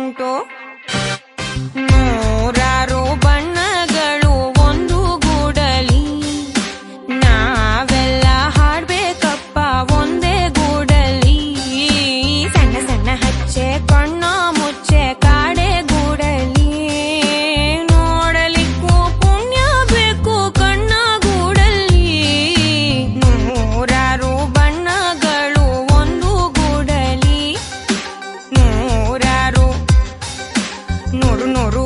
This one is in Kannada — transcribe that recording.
ಉಂಟು ನೂರಾರು ಬಣ್ಣಗಳು ಒಂದು ಗೂಡಲಿ ನಾವೆಲ್ಲ ಹಾಡ್ಬೇಕಪ್ಪ ಒಂದೇ ಗೂಡಲಿ ಸಣ್ಣ ಸಣ್ಣ ಹಚ್ಚೆ ಕಣ್ಣ ಮುಚ್ಚೆ ಕಾಡೆ ಗೂಡಲಿ ನೋಡಲಿಕ್ಕೂ ಪುಣ್ಯ ಬೇಕು ಕಣ್ಣ ಗೂಡಲಿ ನೂರಾರು ಬಣ್ಣಗಳು ಒಂದು ಗೂಡಲಿ ನೂರಾರು ನೂರು ನೂರು